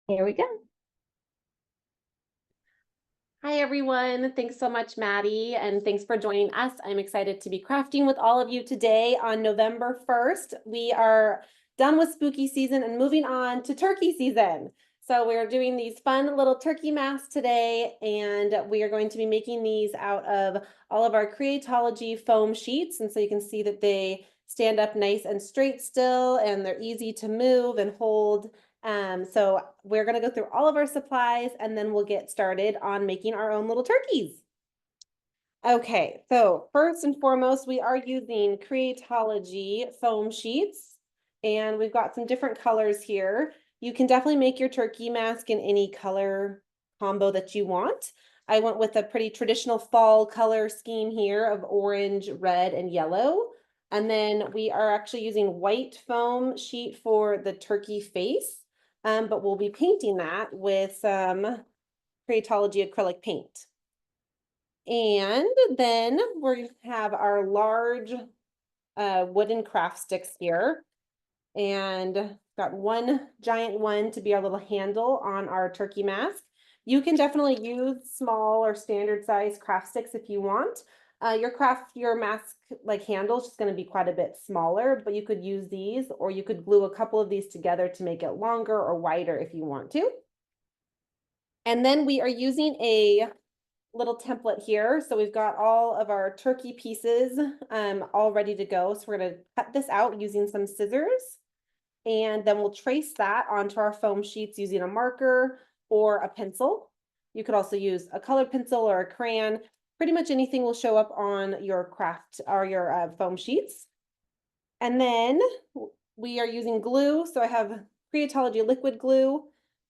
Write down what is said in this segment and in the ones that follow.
Here we go. Hi, everyone. Thanks so much, Maddie, and thanks for joining us. I'm excited to be crafting with all of you today on November 1st. We are done with spooky season and moving on to turkey season. So we're doing these fun little turkey masks today, and we are going to be making these out of all of our Creatology foam sheets. And so you can see that they stand up nice and straight still, and they're easy to move and hold. So we're going to go through all of our supplies and then we'll get started on making our own little turkeys. Okay, so first and foremost, we are using Creatology foam sheets, and we've got some different colors here. You can definitely make your turkey mask in any color combo that you want. I went with a pretty traditional fall color scheme here of orange, red, and yellow. And then we are actually using white foam sheet for the turkey face, but we'll be painting that with some Creatology acrylic paint. And then we're going to have our large wooden craft sticks here. And got one giant one to be our little handle on our turkey mask. You can definitely use small or standard size craft sticks if you want. Your mask like handle is just going to be quite a bit smaller, but you could use these, or you could glue a couple of these together to make it longer or wider if you want to. And then we are using a little template here. So we've got all of our turkey pieces all ready to go. So we're going to cut this out using some scissors, and then we'll trace that onto our foam sheets using a marker or a pencil. You could also use a colored pencil or a crayon. Pretty much anything will show up on your craft or your foam sheets. And then we are using glue. So I have Creatology liquid glue,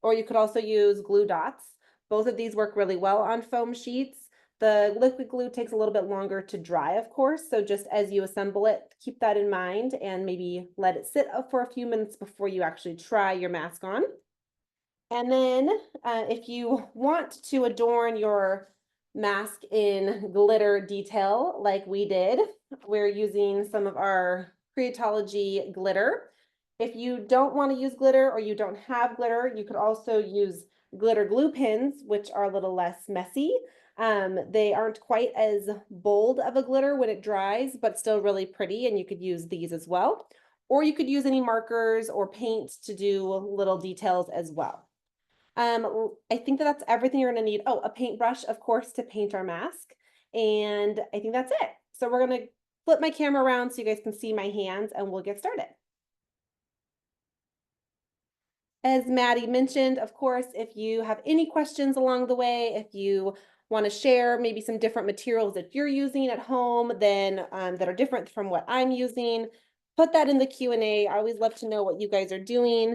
or you could also use glue dots. Both of these work really well on foam sheets. The liquid glue takes a little bit longer to dry, of course. So just as you assemble it, keep that in mind and maybe let it sit up for a few minutes before you actually try your mask on. And then if you want to adorn your mask in glitter detail like we did, we're using some of our Creatology glitter. If you don't want to use glitter or you don't have glitter, you could also use glitter glue pins, which are a little less messy. They aren't quite as bold of a glitter when it dries, but still really pretty, and you could use these as well. Or you could use any markers or paint to do little details as well. I think that's everything you're gonna need. Oh, a paintbrush, of course, to paint our mask. And I think that's it. So we're gonna flip my camera around so you guys can see my hands and we'll get started. As Maddie mentioned, of course, if you have any questions along the way, if you want to share maybe some different materials that you're using at home then that are different from what I'm using, put that in the Q&A. I always love to know what you guys are doing.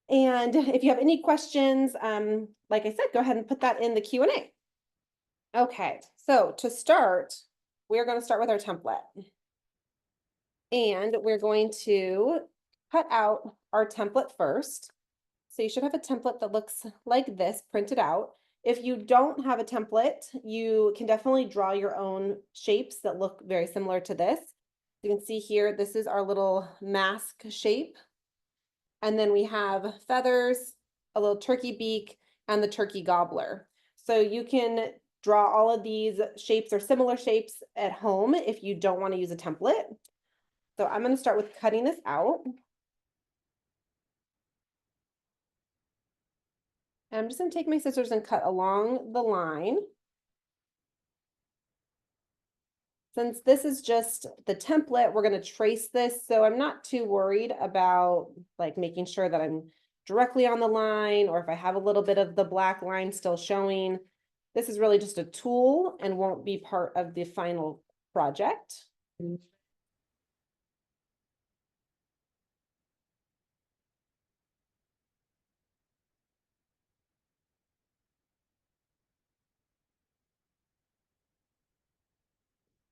And if you have any questions, like I said, go ahead and put that in the Q&A. Okay, so to start, we're going to start with our template. And we're going to cut out our template first. So you should have a template that looks like this printed out. If you don't have a template, you can definitely draw your own shapes that look very similar to this. You can see here, this is our little mask shape. And then we have feathers, a little turkey beak, and the turkey gobbler. So you can draw all of these shapes or similar shapes at home if you don't want to use a template. So I'm going to start with cutting this out. And I'm just going to take my scissors and cut along the line. Since this is just the template, we're going to trace this. So I'm not too worried about like making sure that I'm directly on the line or if I have a little bit of the black line still showing. This is really just a tool and won't be part of the final project.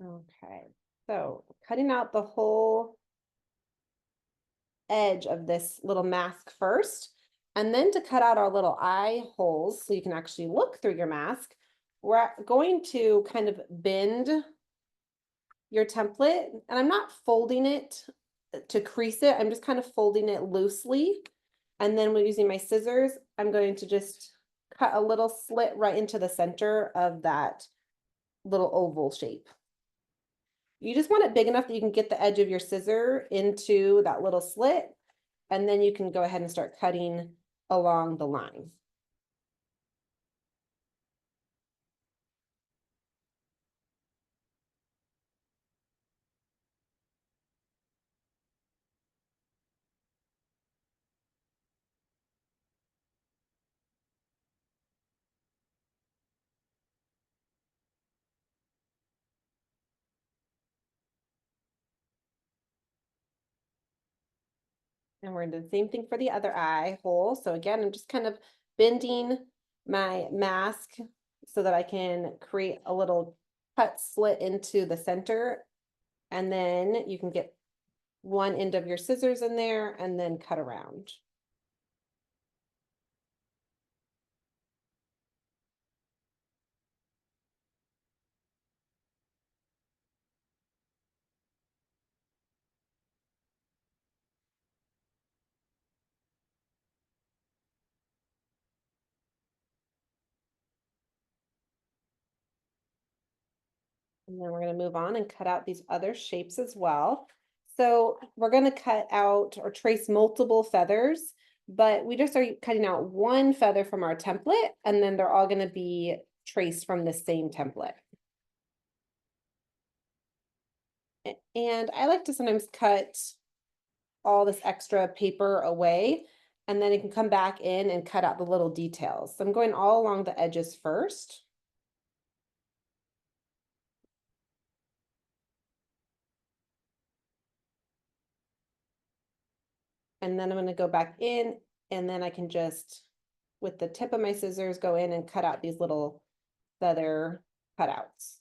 Okay, so cutting out the whole edge of this little mask first, and then to cut out our little eye holes so you can actually look through your mask, we're going to kind of bend your template, and I'm not folding it to crease it, I'm just kind of folding it loosely And then when using my scissors, I'm going to just cut a little slit right into the center of that little oval shape. You just want it big enough that you can get the edge of your scissor into that little slit, and then you can go ahead and start cutting along the line. And we're gonna do the same thing for the other eye hole. So again, I'm just kind of bending my mask so that I can create a little cut slit into the center. And then you can get one end of your scissors in there and then cut around. And then we're going to move on and cut out these other shapes as well. So we're going to cut out or trace multiple feathers, but we just are cutting out one feather from our template, and then they're all going to be traced from the same template. And I like to sometimes cut all this extra paper away, and then it can come back in and cut out the little details. So I'm going all along the edges first. And then I'm going to go back in, and then I can just, with the tip of my scissors, go in and cut out these little feather cutouts.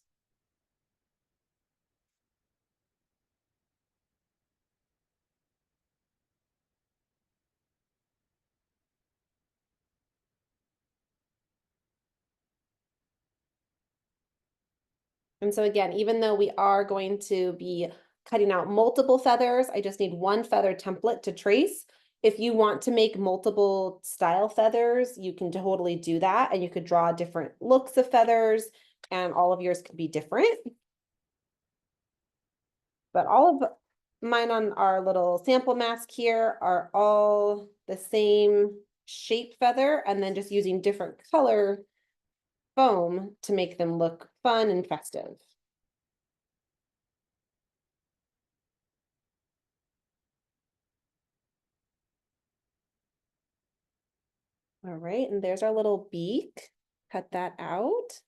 And so again, even though we are going to be cutting out multiple feathers, I just need one feather template to trace. If you want to make multiple style feathers, you can totally do that. And you could draw different looks of feathers, and all of yours could be different. But all of mine on our little sample mask here are all the same shape feather, and then just using different color foam to make them look fun and festive. All right, and there's our little beak. Cut that out.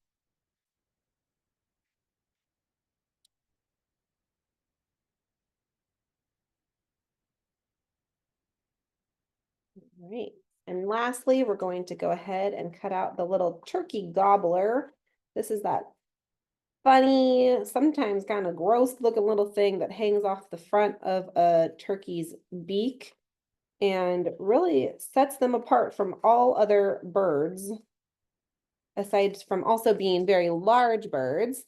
All right, and lastly, we're going to go ahead and cut out the little turkey gobbler. This is that funny, sometimes kind of gross looking little thing that hangs off the front of a turkey's beak and really sets them apart from all other birds, aside from also being very large birds.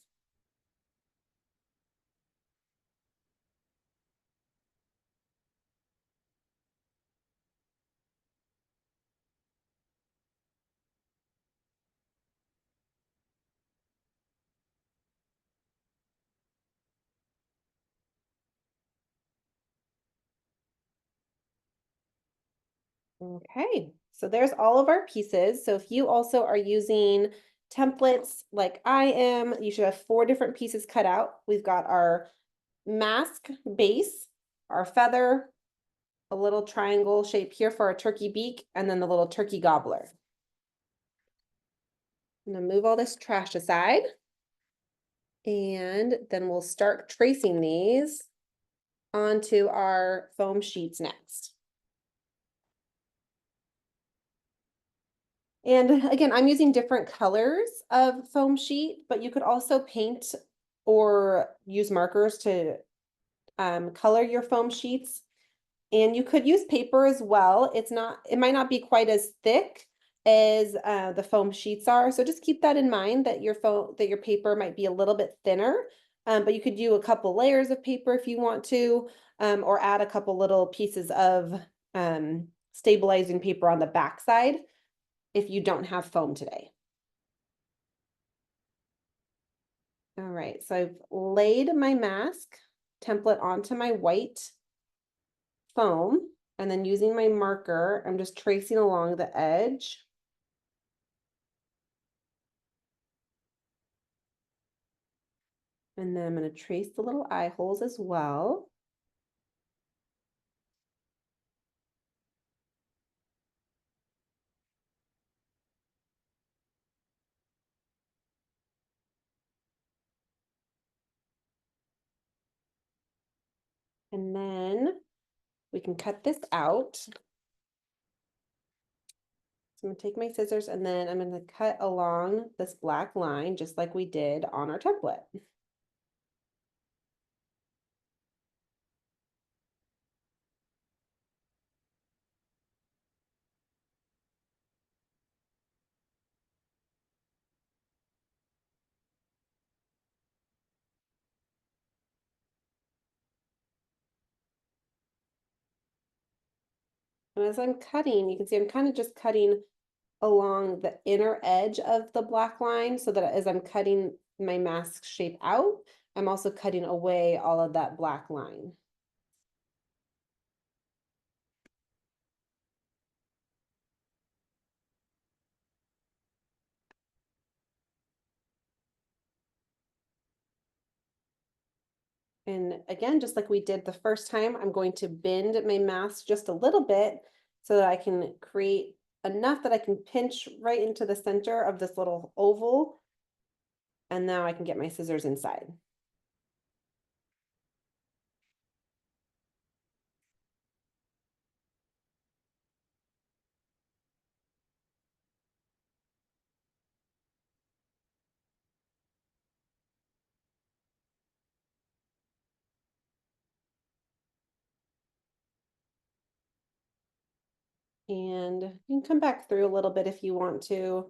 Okay, so there's all of our pieces. So if you also are using templates like I am, you should have 4 different pieces cut out. We've got our mask base, our feather, a little triangle shape here for our turkey beak, and then the little turkey gobbler. I'm gonna move all this trash aside, and then we'll start tracing these onto our foam sheets next. And again, I'm using different colors of foam sheet, but you could also paint or use markers to color your foam sheets. And you could use paper as well. It might not be quite as thick as the foam sheets are. So just keep that in mind that your paper might be a little bit thinner. But you could do a couple layers of paper if you want to, or add a couple little pieces of stabilizing paper on the back side if you don't have foam today. All right, so I've laid my mask template onto my white foam, and then using my marker, I'm just tracing along the edge. And then I'm going to trace the little eye holes as well. And then we can cut this out. So I'm going to take my scissors and then I'm going to cut along this black line just like we did on our template. And as I'm cutting, you can see I'm kind of just cutting along the inner edge of the black line so that as I'm cutting my mask shape out, I'm also cutting away all of that black line. And again, just like we did the first time, I'm going to bend my mask just a little bit so that I can create enough that I can pinch right into the center of this little oval. And now I can get my scissors inside. And you can come back through a little bit if you want to.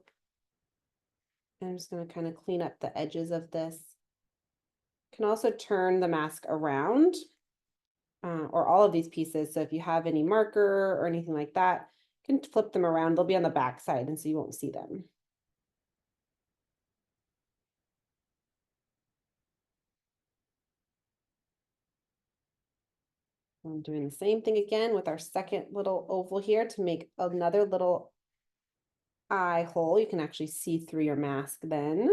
I'm just going to kind of clean up the edges of this. You can also turn the mask around or all of these pieces. So if you have any marker or anything like that, you can flip them around. They'll be on the back side and so you won't see them. I'm doing the same thing again with our second little oval here to make another little eye hole. You can actually see through your mask then.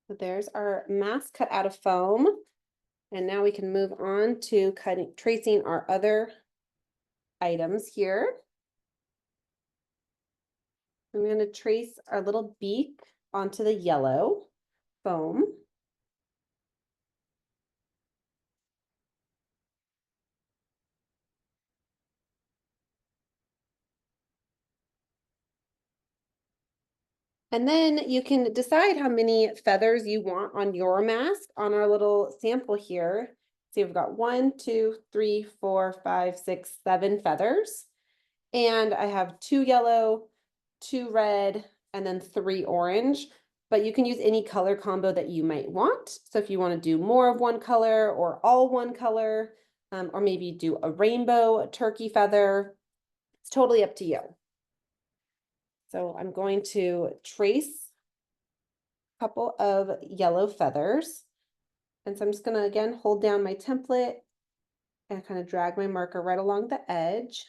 So there's our mask cut out of foam. And now we can move on to tracing our other items here. I'm going to trace our little beak onto the yellow foam. And then you can decide how many feathers you want on your mask on our little sample here. See, we've got 1, 2, 3, 4, 5, 6, 7 feathers. And I have 2 yellow, 2 red, and then 3 orange. But you can use any color combo that you might want. So if you want to do more of one color or all one color, or maybe do a rainbow turkey feather, it's totally up to you. So I'm going to trace a couple of yellow feathers. And so I'm just going to, again, hold down my template and kind of drag my marker right along the edge.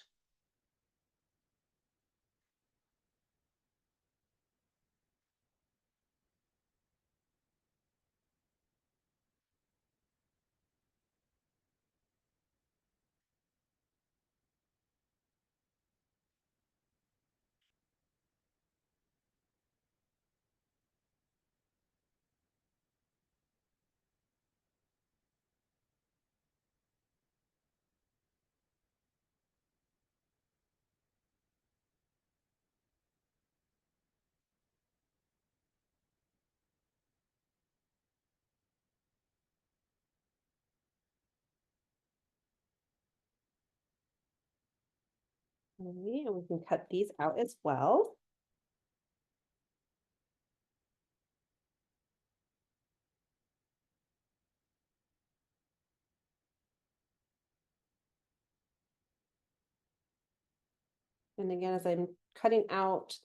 Okay, and we can cut these out as well. And again, as I'm cutting out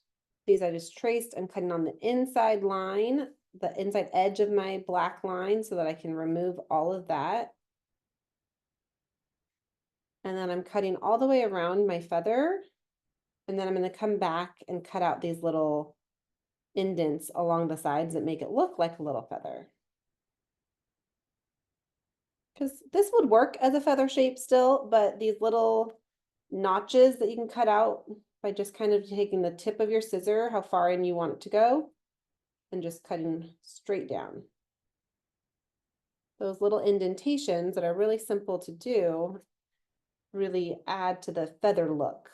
these, I just traced, I'm cutting on the inside line, the inside edge of my black line so that I can remove all of that. And then I'm cutting all the way around my feather. And then I'm going to come back and cut out these little indents along the sides that make it look like a little feather. Because this would work as a feather shape still, but these little notches that you can cut out by just kind of taking the tip of your scissor, how far in you want it to go, and just cutting straight down. Those little indentations that are really simple to do really add to the feather look.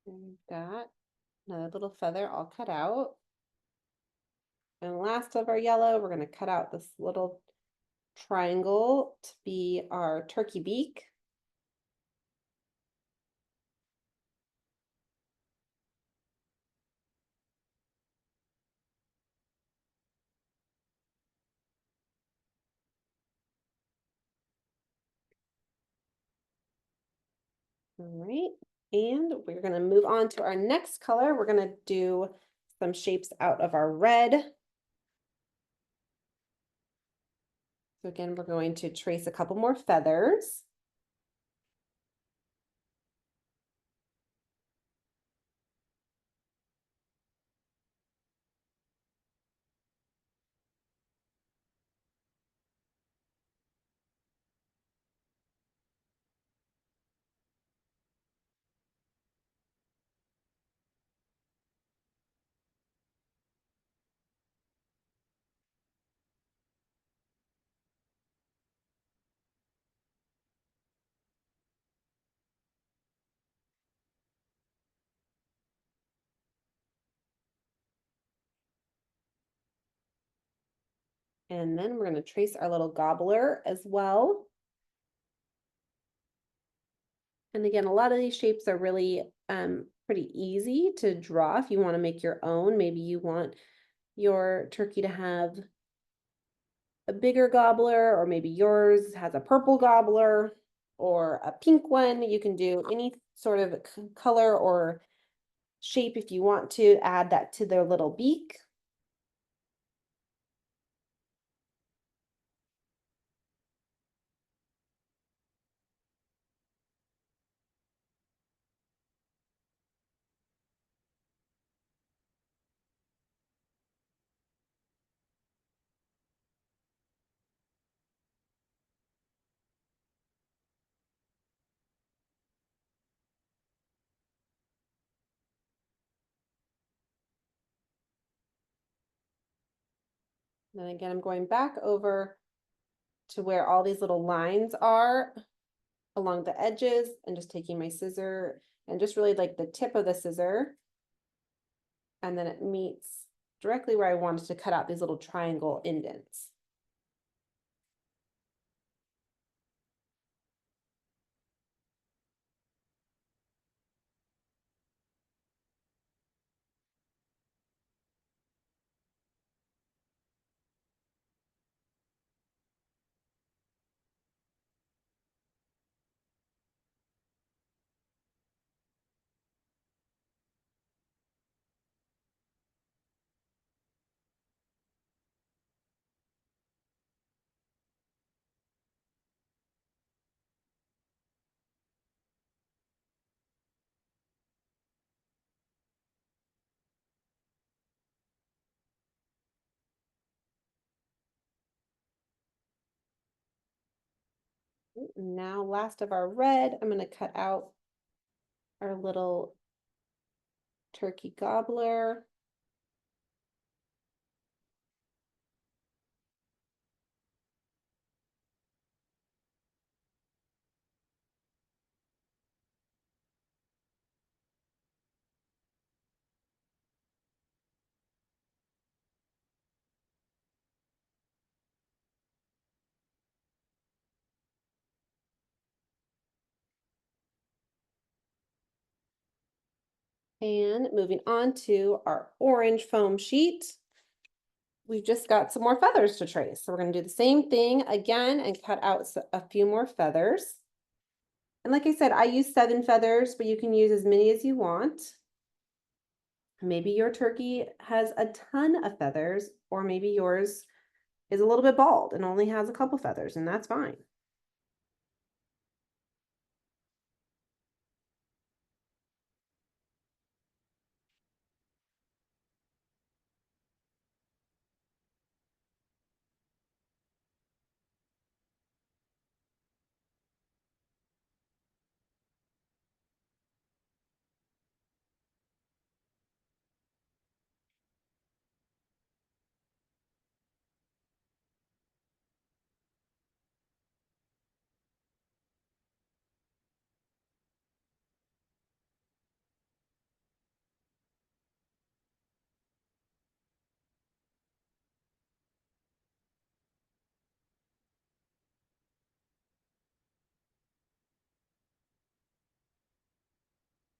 And that another little feather all cut out. And last of our yellow, we're going to cut out this little triangle to be our turkey beak. All right, and we're going to move on to our next color. We're going to do some shapes out of our red. So again, we're going to trace a couple more feathers. And then we're going to trace our little gobbler as well. And again, a lot of these shapes are really pretty easy to draw if you want to make your own. Maybe you want your turkey to have a bigger gobbler, or maybe yours has a purple gobbler or a pink one. You can do any sort of color or shape if you want to add that to their little beak. Then again, I'm going back over to where all these little lines are along the edges and just taking my scissor and just really like the tip of the scissor. And then it meets directly where I wanted to cut out these little triangle indents. Now, last of our red, I'm gonna cut out our little turkey gobbler. And moving on to our orange foam sheet, we've just got some more feathers to trace. So we're going to do the same thing again and cut out a few more feathers. And like I said, I use 7 feathers, but you can use as many as you want. Maybe your turkey has a ton of feathers, or maybe yours is a little bit bald and only has a couple feathers, and that's fine.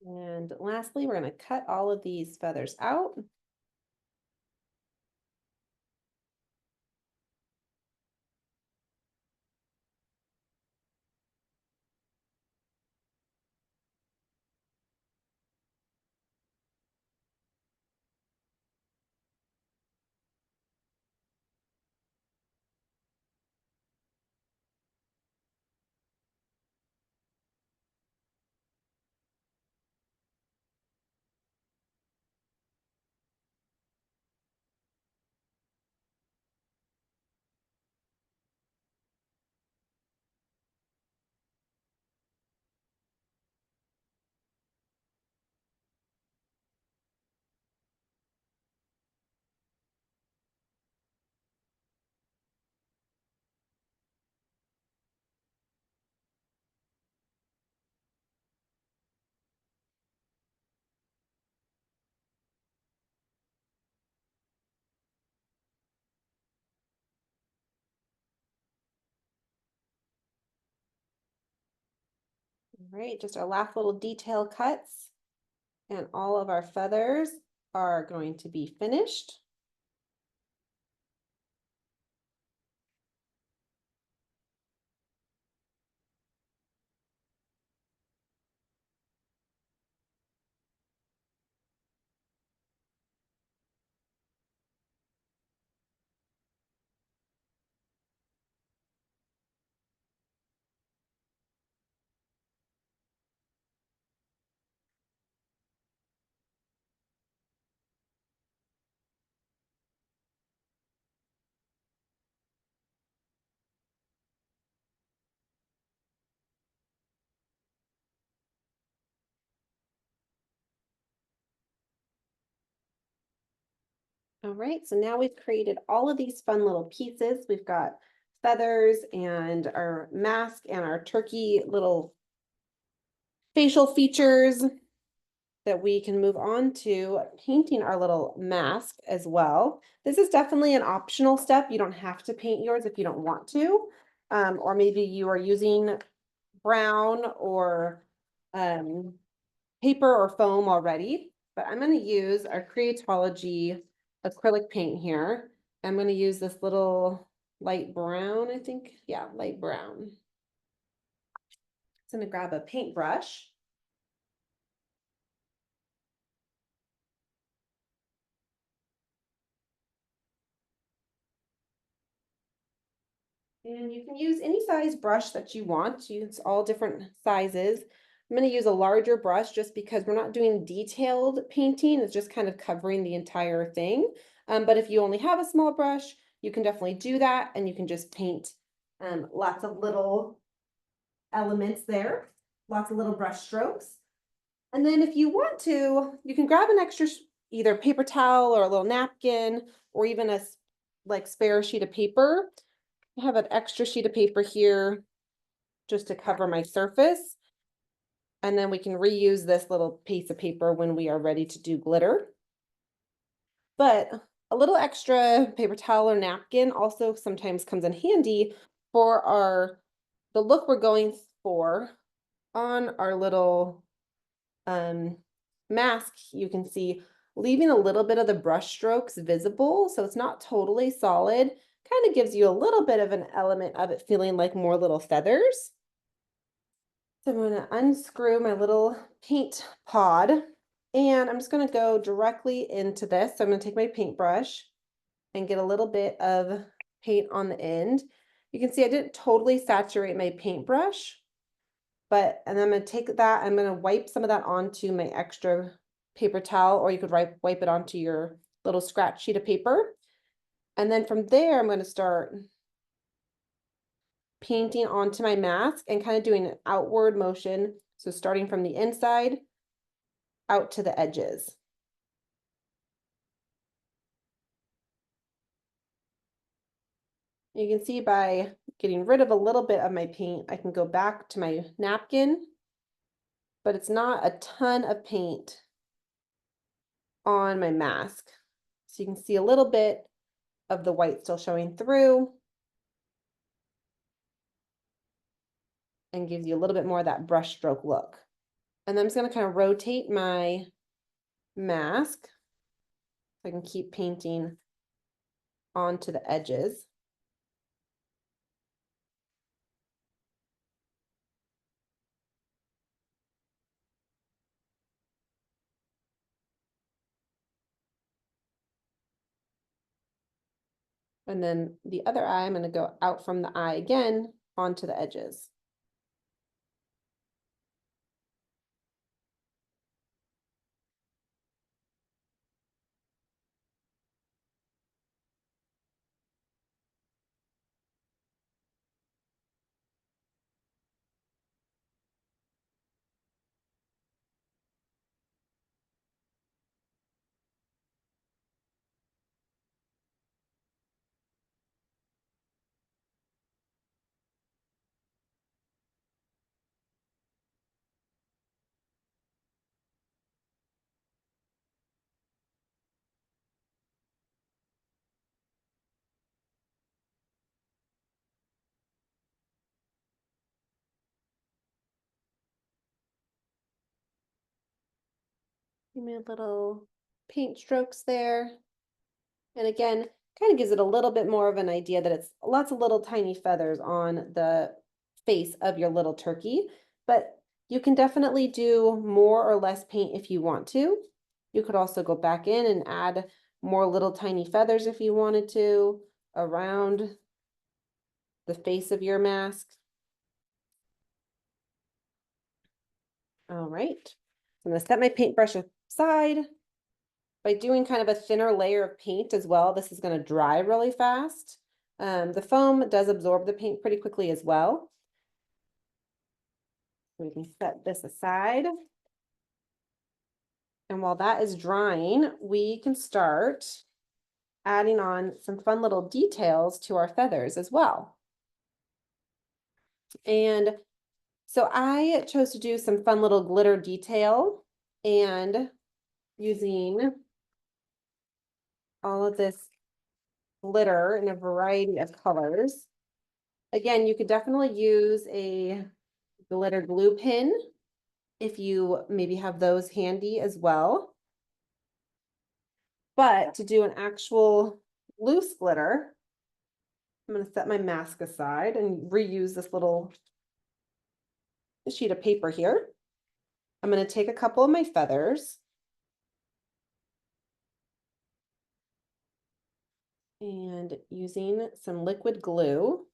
And lastly, we're going to cut all of these feathers out. All right, just our last little detail cuts, and all of our feathers are going to be finished. All right, so now we've created all of these fun little pieces. We've got feathers and our mask and our turkey little facial features that we can move on to painting our little mask as well. This is definitely an optional step. You don't have to paint yours if you don't want to, or maybe you are using brown or paper or foam already, but I'm going to use our Creatology acrylic paint here. I'm going to use this little light brown, I think. Yeah, light brown. So I'm going to grab a paintbrush. And you can use any size brush that you want. Use all different sizes. I'm going to use a larger brush just because we're not doing detailed painting. It's just kind of covering the entire thing. But if you only have a small brush, you can definitely do that, and you can just paint lots of little elements there, lots of little brush strokes. And then if you want to, you can grab an extra either paper towel or a little napkin or even a like spare sheet of paper. I have an extra sheet of paper here just to cover my surface. And then we can reuse this little piece of paper when we are ready to do glitter. But a little extra paper towel or napkin also sometimes comes in handy for the look we're going for on our little mask. You can see leaving a little bit of the brush strokes visible, so it's not totally solid. Kind of gives you a little bit of an element of it feeling like more little feathers. So I'm going to unscrew my little paint pod and I'm just going to go directly into this. So I'm going to take my paintbrush and get a little bit of paint on the end. You can see I didn't totally saturate my paintbrush, and I'm going to take that, I'm going to wipe some of that onto my extra paper towel, or you could wipe it onto your little scratch sheet of paper. And then from there, I'm going to start painting onto my mask and kind of doing an outward motion. So starting from the inside out to the edges. You can see by getting rid of a little bit of my paint, I can go back to my napkin, but it's not a ton of paint on my mask. So you can see a little bit of the white still showing through and gives you a little bit more of that brush stroke look. And then I'm just going to kind of rotate my mask so I can keep painting onto the edges. And then the other eye, I'm going to go out from the eye again onto the edges. Give me a little paint strokes there. And again, kind of gives it a little bit more of an idea that it's lots of little tiny feathers on the face of your little turkey, but you can definitely do more or less paint if you want to. You could also go back in and add more little tiny feathers if you wanted to around the face of your mask. All right, I'm going to set my paintbrush aside. By doing kind of a thinner layer of paint as well, this is going to dry really fast. The foam does absorb the paint pretty quickly as well. We can set this aside. And while that is drying, we can start adding on some fun little details to our feathers as well. And so I chose to do some fun little glitter detail and using all of this glitter in a variety of colors. Again, you could definitely use a glitter glue pin if you maybe have those handy as well. But to do an actual loose glitter, I'm going to set my mask aside and reuse this little sheet of paper here. I'm going to take a couple of my feathers and using some liquid glue.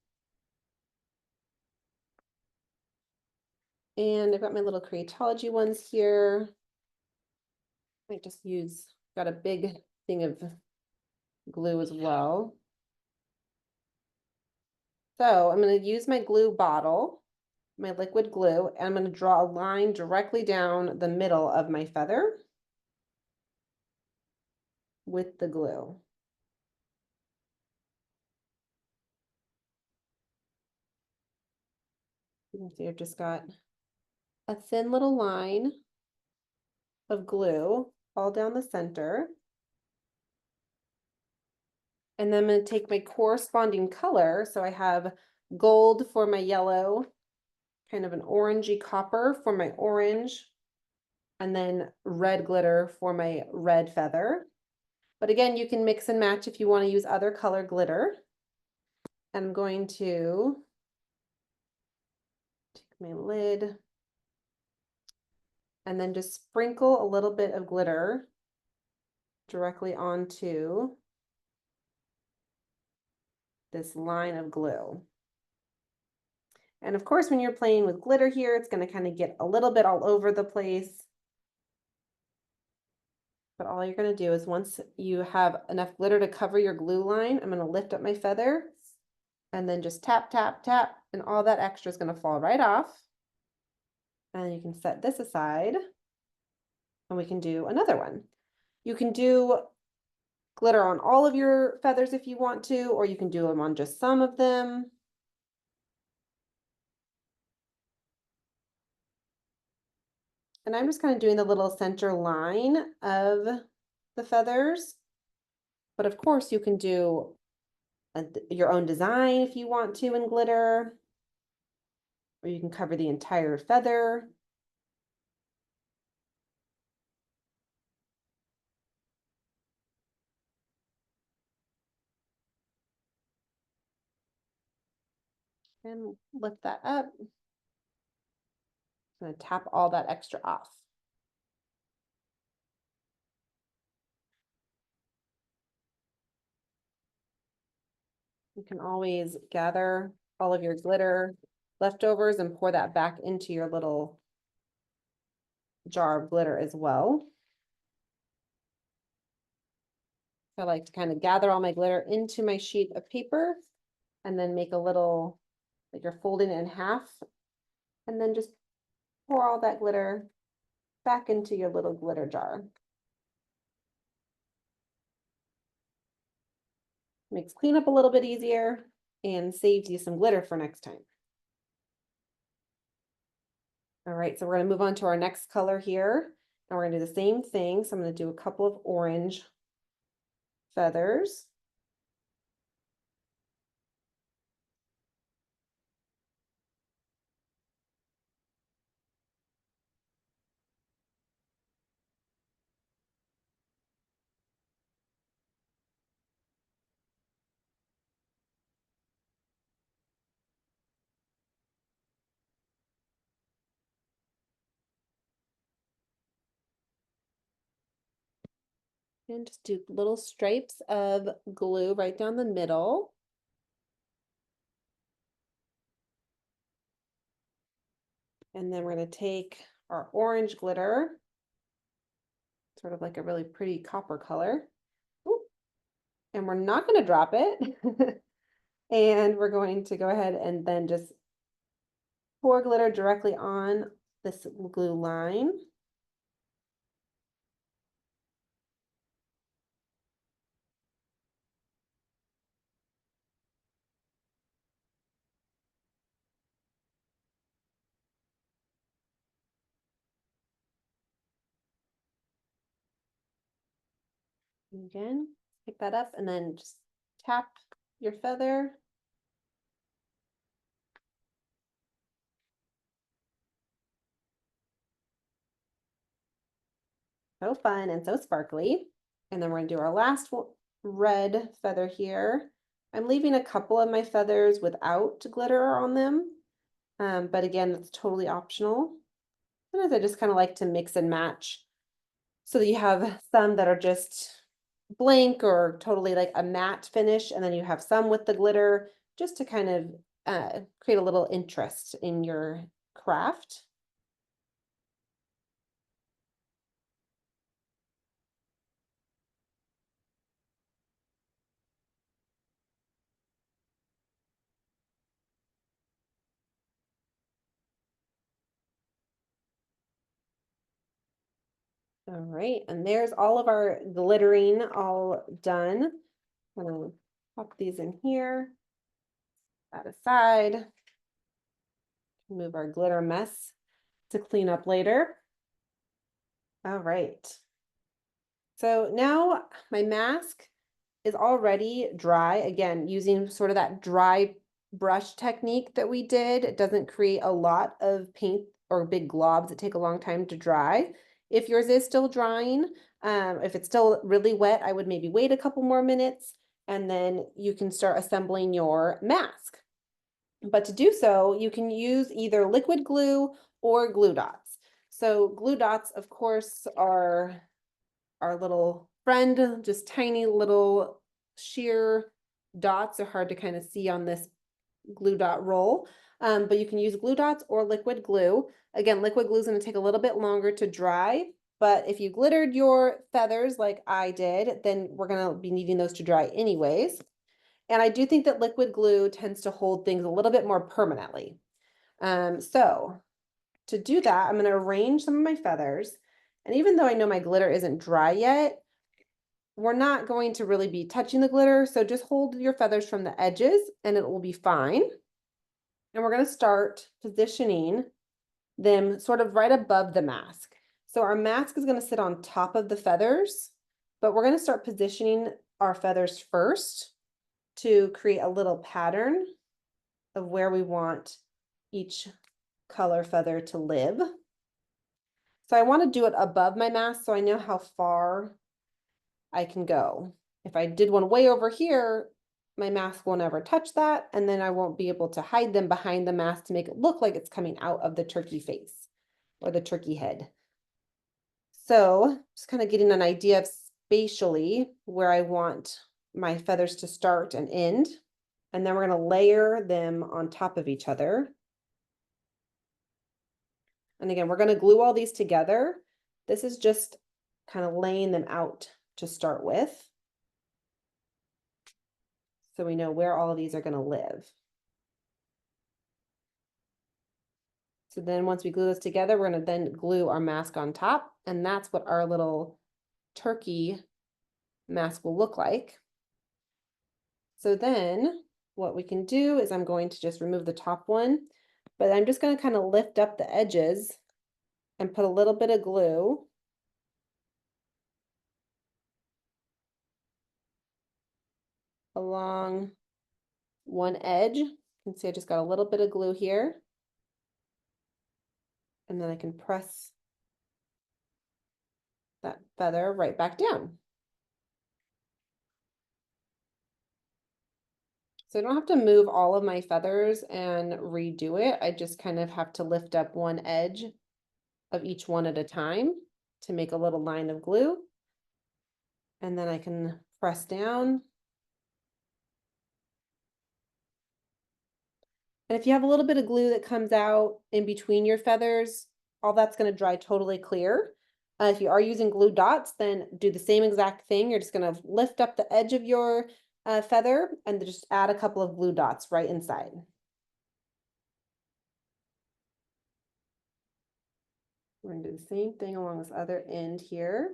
And I've got my little Creatology ones here. I might just got a big thing of glue as well. So I'm going to use my glue bottle. my liquid glue, and I'm going to draw a line directly down the middle of my feather with the glue. You can see I've just got a thin little line of glue all down the center. And then I'm going to take my corresponding color. So I have gold for my yellow, kind of an orangey copper for my orange, and then red glitter for my red feather. But again, you can mix and match if you want to use other color glitter. I'm going to take my lid and then just sprinkle a little bit of glitter directly onto this line of glue. And of course, when you're playing with glitter here, it's going to kind of get a little bit all over the place. But all you're going to do is once you have enough glitter to cover your glue line, I'm going to lift up my feather and then just tap, tap, tap, and all that extra is going to fall right off. And you can set this aside and we can do another one. You can do glitter on all of your feathers if you want to, or you can do them on just some of them. And I'm just kind of doing the little center line of the feathers. But of course you can do your own design if you want to in glitter, or you can cover the entire feather. And lift that up. I'm going to tap all that extra off. You can always gather all of your glitter leftovers and pour that back into your little jar of glitter as well. I like to kind of gather all my glitter into my sheet of paper and then make a little, like you're folding it in half, and then just pour all that glitter back into your little glitter jar. Makes cleanup a little bit easier and saves you some glitter for next time. All right, so we're going to move on to our next color here, and we're going to do the same thing. So I'm going to do a couple of orange feathers. And just do little stripes of glue right down the middle. And then we're going to take our orange glitter, sort of like a really pretty copper color. Ooh. And we're not going to drop it. And we're going to go ahead and then just pour glitter directly on this glue line. Again, pick that up and then just tap your feather. So fun and so sparkly. And then we're gonna do our last red feather here. I'm leaving a couple of my feathers without glitter on them. But again, it's totally optional. Sometimes I just kind of like to mix and match so that you have some that are just blank or totally like a matte finish, and then you have some with the glitter just to kind of create a little interest in your craft. All right, and there's all of our glittering all done. I'm gonna pop these in here, that aside, move our glitter mess to clean up later. All right. So now my mask is already dry. Again, using sort of that dry brush technique that we did. It doesn't create a lot of paint or big globs that take a long time to dry. If yours is still drying, if it's still really wet, I would maybe wait a couple more minutes and then you can start assembling your mask. But to do so, you can use either liquid glue or glue dots. So glue dots, of course, are our little friend, just tiny little sheer dots are hard to kind of see on this glue dot roll. But you can use glue dots or liquid glue. Again, liquid glue is going to take a little bit longer to dry, but if you glittered your feathers like I did, then we're going to be needing those to dry anyways. And I do think that liquid glue tends to hold things a little bit more permanently. So to do that, I'm going to arrange some of my feathers. And even though I know my glitter isn't dry yet, we're not going to really be touching the glitter. So just hold your feathers from the edges and it will be fine. And we're going to start positioning them sort of right above the mask. So our mask is going to sit on top of the feathers, but we're going to start positioning our feathers first to create a little pattern of where we want each color feather to live. So I want to do it above my mask so I know how far I can go. If I did one way over here, my mask won't ever touch that, and then I won't be able to hide them behind the mask to make it look like it's coming out of the turkey face or the turkey head. So just kind of getting an idea of spatially where I want my feathers to start and end. And then we're going to layer them on top of each other. And again, we're going to glue all these together. This is just kind of laying them out to start with, so we know where all of these are going to live. So then once we glue this together, we're going to then glue our mask on top, and that's what our little turkey mask will look like. So then what we can do is I'm going to just remove the top one, but I'm just going to kind of lift up the edges and put a little bit of glue along one edge. You can see I just got a little bit of glue here. And then I can press that feather right back down. So I don't have to move all of my feathers and redo it. I just kind of have to lift up one edge of each one at a time to make a little line of glue. And then I can press down. And if you have a little bit of glue that comes out in between your feathers, all that's going to dry totally clear. If you are using glue dots, then do the same exact thing. You're just going to lift up the edge of your feather and just add a couple of glue dots right inside. We're going to do the same thing along this other end here.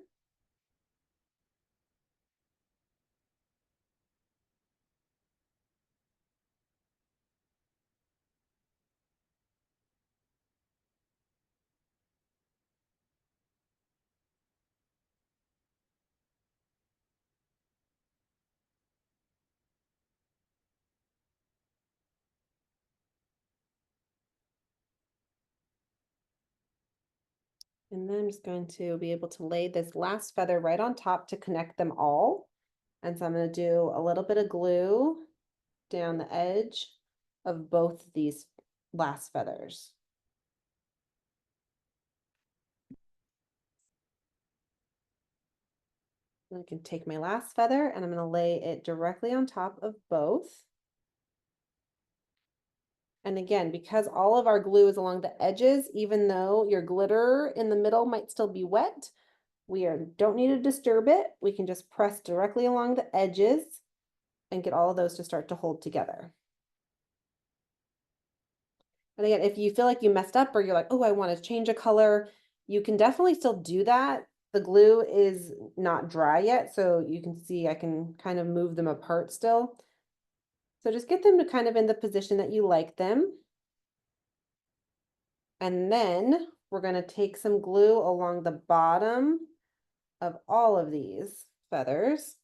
And then I'm just going to be able to lay this last feather right on top to connect them all. And so I'm going to do a little bit of glue down the edge of both these last feathers. I can take my last feather and I'm going to lay it directly on top of both. And again, because all of our glue is along the edges, even though your glitter in the middle might still be wet, don't need to disturb it. We can just press directly along the edges and get all of those to start to hold together. And again, if you feel like you messed up or you're like, oh, I want to change a color, you can definitely still do that. the glue is not dry yet, so you can see I can kind of move them apart still. So just get them to kind of in the position that you like them. And then we're going to take some glue along the bottom of all of these feathers.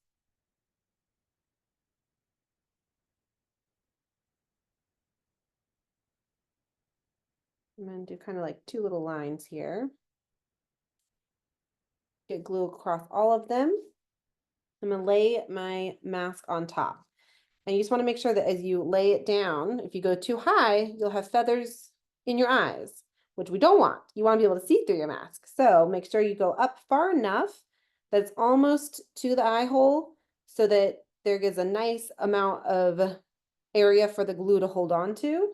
I'm going to do kind of like two little lines here. Get glue across all of them. I'm going to lay my mask on top. And you just want to make sure that as you lay it down, if you go too high, you'll have feathers in your eyes, which we don't want. You want to be able to see through your mask. So make sure you go up far enough that it's almost to the eye hole so that there gives a nice amount of area for the glue to hold on to.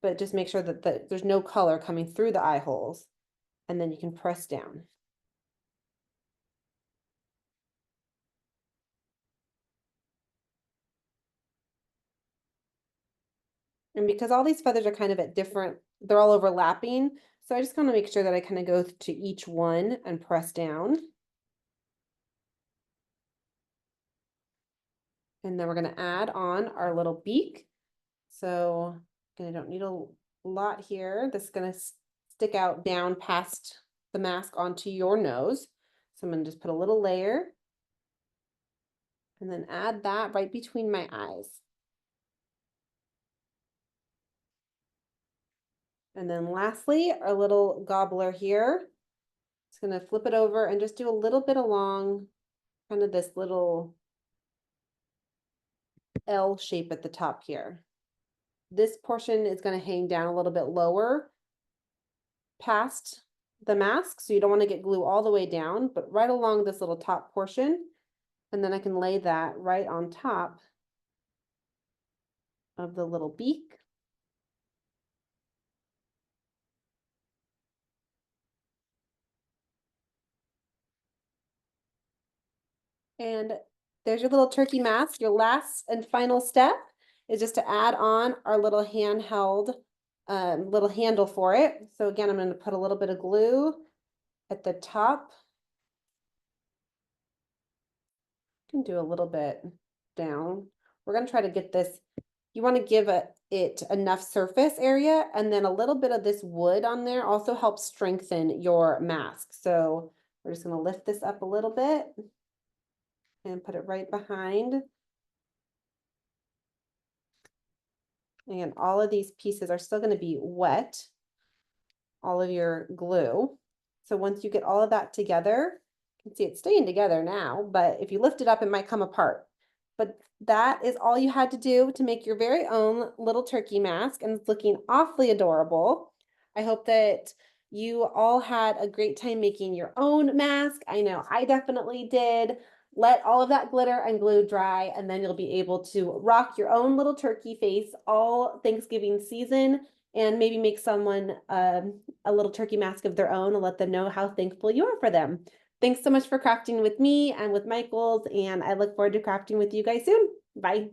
But just make sure that there's no color coming through the eye holes. And then you can press down. And because all these feathers are kind of at different, they're all overlapping. So I just want to make sure that I kind of go to each one and press down. And then we're going to add on our little beak. So I don't need a lot here. This is going to stick out down past the mask onto your nose. So I'm going to just put a little layer and then add that right between my eyes. And then lastly, our little gobbler here. It's going to flip it over and just do a little bit along kind of this little L shape at the top here. This portion is going to hang down a little bit lower past the mask, so you don't want to get glue all the way down, but right along this little top portion. And then I can lay that right on top of the little beak. And there's your little turkey mask. Your last and final step is just to add on our little handheld little handle for it. So again, I'm going to put a little bit of glue at the top. You can do a little bit down. We're going to try to get this. You want to give it enough surface area, and then a little bit of this wood on there also helps strengthen your mask. So we're just going to lift this up a little bit and put it right behind. And all of these pieces are still going to be wet, all of your glue. So once you get all of that together, you can see it's staying together now, but if you lift it up, it might come apart. But that is all you had to do to make your very own little turkey mask, and it's looking awfully adorable. I hope that you all had a great time making your own mask. I know I definitely did. Let all of that glitter and glue dry, and then you'll be able to rock your own little turkey face all Thanksgiving season, and maybe make someone a little turkey mask of their own and let them know how thankful you are for them. Thanks so much for crafting with me and with Michaels, and I look forward to crafting with you guys soon. Bye.